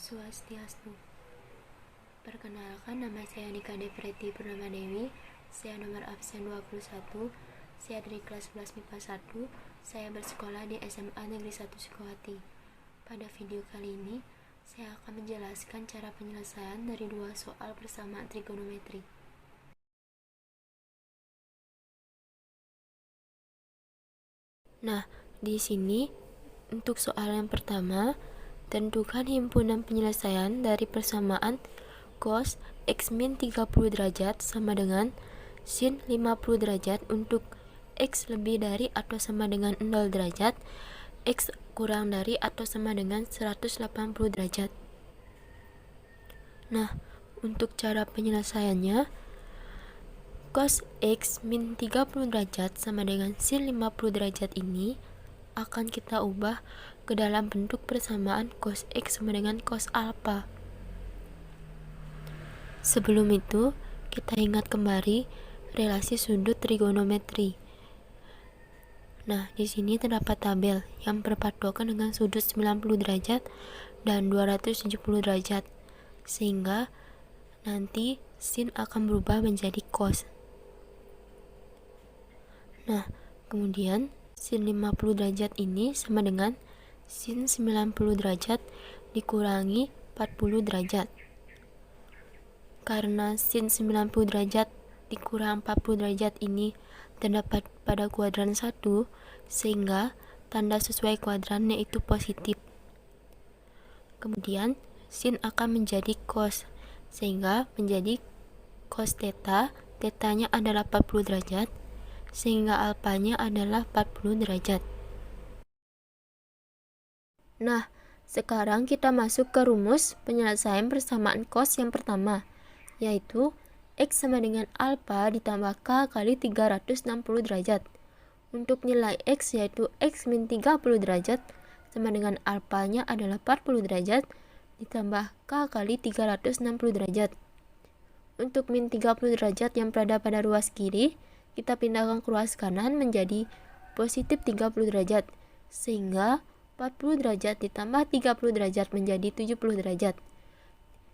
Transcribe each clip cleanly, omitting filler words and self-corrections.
Swastiastu. Perkenalkan, nama saya Nika Depreti Purnama Dewi. Saya nomor absen 21. Saya dari kelas 11 MIPA 1. Saya bersekolah di SMA Negeri 1 Sukawati. Pada video kali ini, saya akan menjelaskan cara penyelesaian dari dua soal persamaan trigonometri. Nah, di sini untuk soal yang pertama, tentukan himpunan penyelesaian dari persamaan cos x min 30 derajat sama dengan sin 50 derajat untuk x lebih dari atau sama dengan 0 derajat, x kurang dari atau sama dengan 180 derajat. Nah, untuk cara penyelesaiannya, cos x min 30 derajat sama dengan sin 50 derajat ini akan kita ubah ke dalam bentuk persamaan cos x sama dengan cos alpha. Sebelum itu, kita ingat kembali relasi sudut trigonometri. Nah, di sini terdapat tabel yang berpatokan dengan sudut 90 derajat dan 270 derajat, sehingga nanti sin akan berubah menjadi cos. Nah, kemudian sin 50 derajat ini sama dengan sin 90 derajat dikurangi 40 derajat. Karena sin 90 derajat dikurang 40 derajat ini terdapat pada kuadran 1, sehingga tanda sesuai kuadran yaitu positif. Kemudian sin akan menjadi cos, sehingga menjadi cos theta, tetanya adalah 40 derajat, sehingga alfanya adalah 40 derajat. Nah, sekarang kita masuk ke rumus penyelesaian persamaan cos yang pertama, yaitu x sama dengan alpha ditambah k kali 360 derajat. Untuk nilai x yaitu x min 30 derajat sama dengan alfanya adalah 40 derajat ditambah k kali 360 derajat. Untuk min 30 derajat yang berada pada ruas kiri, kita pindahkan ke ruas kanan menjadi positif 30 derajat, sehingga 40 derajat ditambah 30 derajat menjadi 70 derajat,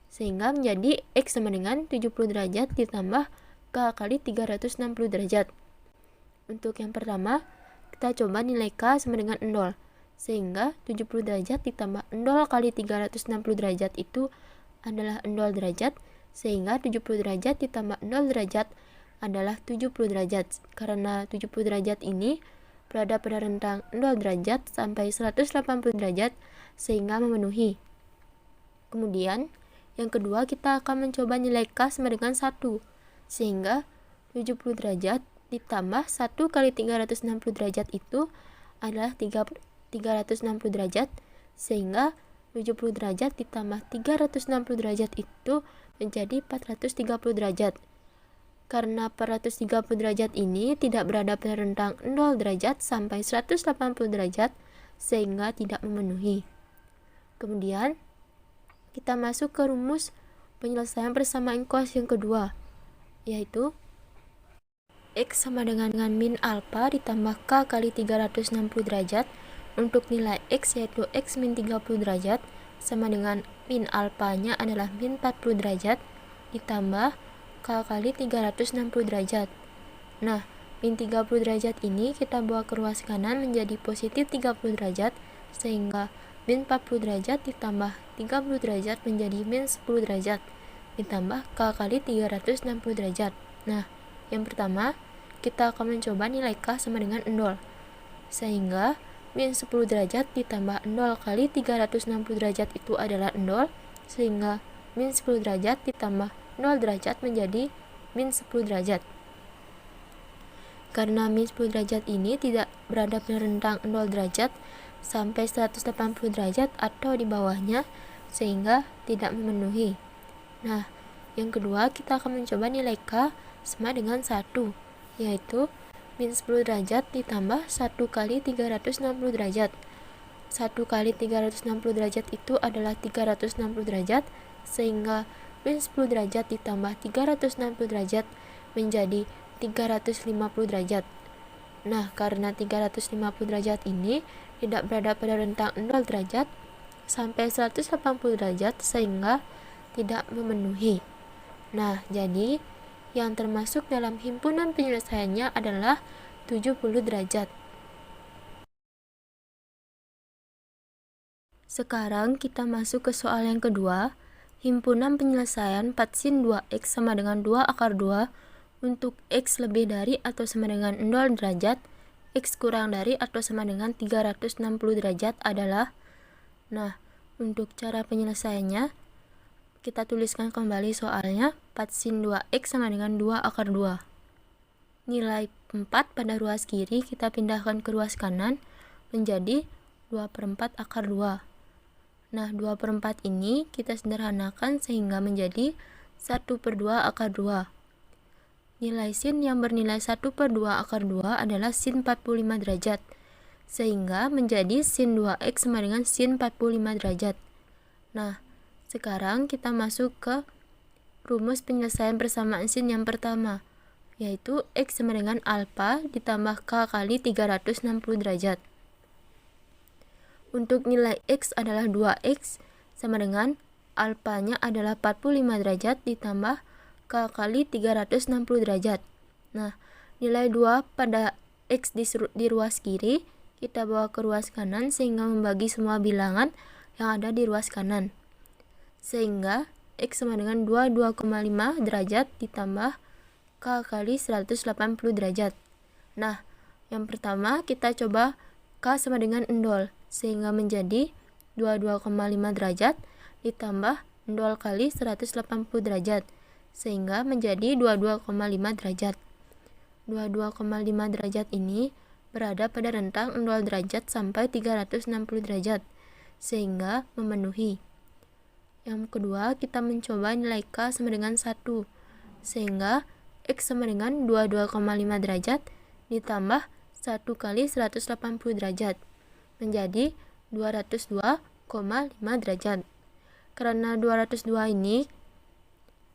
sehingga menjadi x sama dengan 70 derajat ditambah k kali 360 derajat. Untuk yang pertama, kita coba nilai k sama dengan 0, sehingga 70 derajat ditambah 0 kali 360 derajat itu adalah 0 derajat, sehingga 70 derajat ditambah 0 derajat adalah 70 derajat. Karena 70 derajat ini berada pada rentang 0 derajat sampai 180 derajat, sehingga memenuhi. Kemudian yang kedua, kita akan mencoba nilai k sama dengan 1, sehingga 70 derajat ditambah 1 kali 360 derajat itu adalah 360 derajat, sehingga 70 derajat ditambah 360 derajat itu menjadi 430 derajat. Karena 430 derajat ini tidak berada pada rentang 0 derajat sampai 180 derajat, sehingga tidak memenuhi. Kemudian kita masuk ke rumus penyelesaian persamaan cos yang kedua, yaitu x sama dengan min alpha ditambah k kali 360 derajat. Untuk nilai x yaitu x min 30 derajat sama dengan min alfanya adalah min 40 derajat ditambah k kali 360 derajat. Nah, min 30 derajat ini kita bawa ke ruas kanan menjadi positif 30 derajat, sehingga min 40 derajat ditambah 30 derajat menjadi min 10 derajat ditambah k kali 360 derajat. Nah, yang pertama, kita akan mencoba nilai k sama dengan 0, sehingga min 10 derajat ditambah 0 kali 360 derajat itu adalah 0, sehingga min 10 derajat ditambah 0 derajat menjadi min 10 derajat. Karena min 10 derajat ini tidak berada pada rentang 0 derajat sampai 180 derajat atau di bawahnya, sehingga tidak memenuhi. Nah, yang kedua, kita akan mencoba nilai k sama dengan 1, yaitu min 10 derajat ditambah 1 kali 360 derajat. 1 kali 360 derajat itu adalah 360 derajat, sehingga min 10 derajat ditambah 360 derajat menjadi 350 derajat. Nah, karena 350 derajat ini tidak berada pada rentang 0 derajat sampai 180 derajat sehingga tidak memenuhi. Nah, jadi yang termasuk dalam himpunan penyelesaiannya adalah 70 derajat. Sekarang kita masuk ke soal yang kedua. Himpunan penyelesaian 4 sin 2x sama dengan 2 akar 2 untuk x lebih dari atau sama dengan 0 derajat, x kurang dari atau sama dengan 360 derajat adalah. Nah, untuk cara penyelesaiannya, kita tuliskan kembali soalnya. 4 sin 2x sama dengan 2 akar 2. Nilai 4 pada ruas kiri kita pindahkan ke ruas kanan menjadi 2/4 akar 2. Nah, 2/4 ini kita sederhanakan sehingga menjadi 1/2 akar 2. Nilai sin yang bernilai 1/2 akar 2 adalah sin 45 derajat, sehingga menjadi sin 2x sama dengan sin 45 derajat. Nah, sekarang kita masuk ke rumus penyelesaian persamaan sin yang pertama, yaitu x sama dengan alfa ditambah k kali 360 derajat. Untuk nilai x adalah 2x sama dengan alfanya adalah 45 derajat ditambah k kali 360 derajat. Nah, nilai 2 pada x di ruas kiri kita bawa ke ruas kanan sehingga membagi semua bilangan yang ada di ruas kanan. Sehingga x sama dengan 22,5 derajat ditambah k kali 180 derajat. Nah, yang pertama kita coba k sama dengan 0, sehingga menjadi 22,5 derajat ditambah 0 kali 180 derajat, sehingga menjadi 22,5 derajat. 22,5 derajat ini berada pada rentang 0 derajat sampai 360 derajat, sehingga memenuhi. Yang kedua, kita mencoba nilai k sama dengan 1, sehingga x sama dengan 22,5 derajat ditambah 1 kali 180 derajat menjadi 202,5 derajat. Karena 202 ini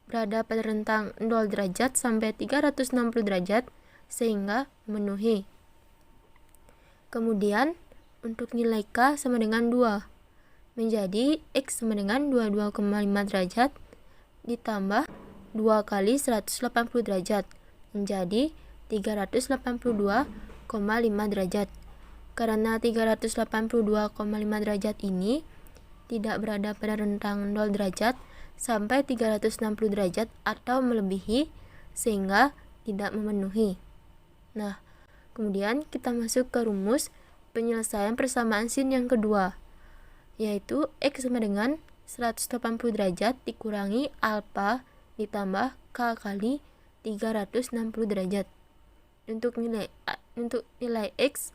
berada pada rentang 0 derajat sampai 360 derajat sehingga memenuhi. Kemudian untuk nilai k sama dengan 2 menjadi x sama dengan 22,5 derajat ditambah 2 kali 180 derajat menjadi 382,5 derajat. Karena 382,5 derajat ini tidak berada pada rentang 0 derajat sampai 360 derajat atau melebihi sehingga tidak memenuhi. Nah, kemudian kita masuk ke rumus penyelesaian persamaan sin yang kedua, yaitu x sama dengan 180 derajat dikurangi alfa ditambah k kali 360 derajat. Untuk nilai x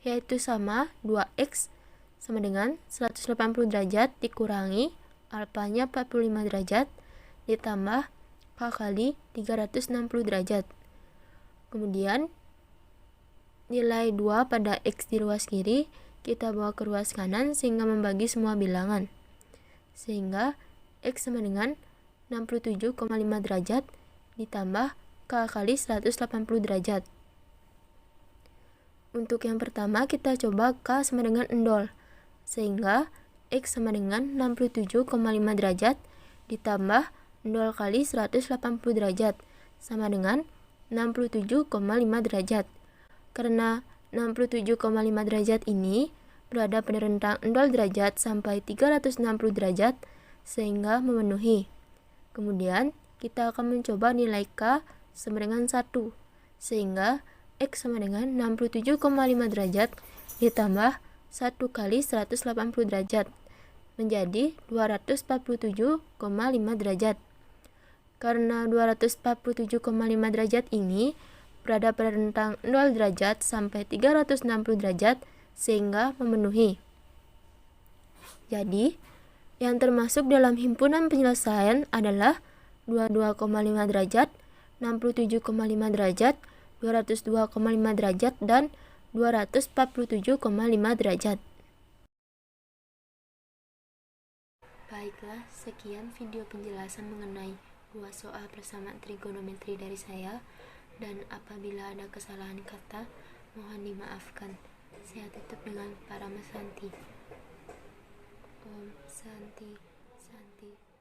yaitu sama 2x sama dengan 180 derajat dikurangi alfanya 45 derajat ditambah k kali 360 derajat. Kemudian nilai 2 pada x di ruas kiri kita bawa ke ruas kanan sehingga membagi semua bilangan. Sehingga x sama dengan 67,5 derajat ditambah k kali 180 derajat. Untuk yang pertama kita coba k sama dengan 0, sehingga x sama dengan 67,5 derajat ditambah 0 kali 180 derajat sama dengan 67,5 derajat. Karena 67,5 derajat ini berada pada rentang 0 derajat sampai 360 derajat sehingga memenuhi. Kemudian kita akan mencoba nilai k sama dengan 1, sehingga x sama dengan 67,5 derajat ditambah 1 kali 180 derajat menjadi 247,5 derajat. Karena 247,5 derajat ini berada pada rentang 0 derajat sampai 360 derajat sehingga memenuhi. Jadi, yang termasuk dalam himpunan penyelesaian adalah 22,5 derajat, 67,5 derajat, 202,5 derajat, dan 247,5 derajat. Baiklah, sekian video penjelasan mengenai 2 soal persamaan trigonometri dari saya, dan apabila ada kesalahan kata, mohon dimaafkan. Saya tutup dengan para Santi. berhenti.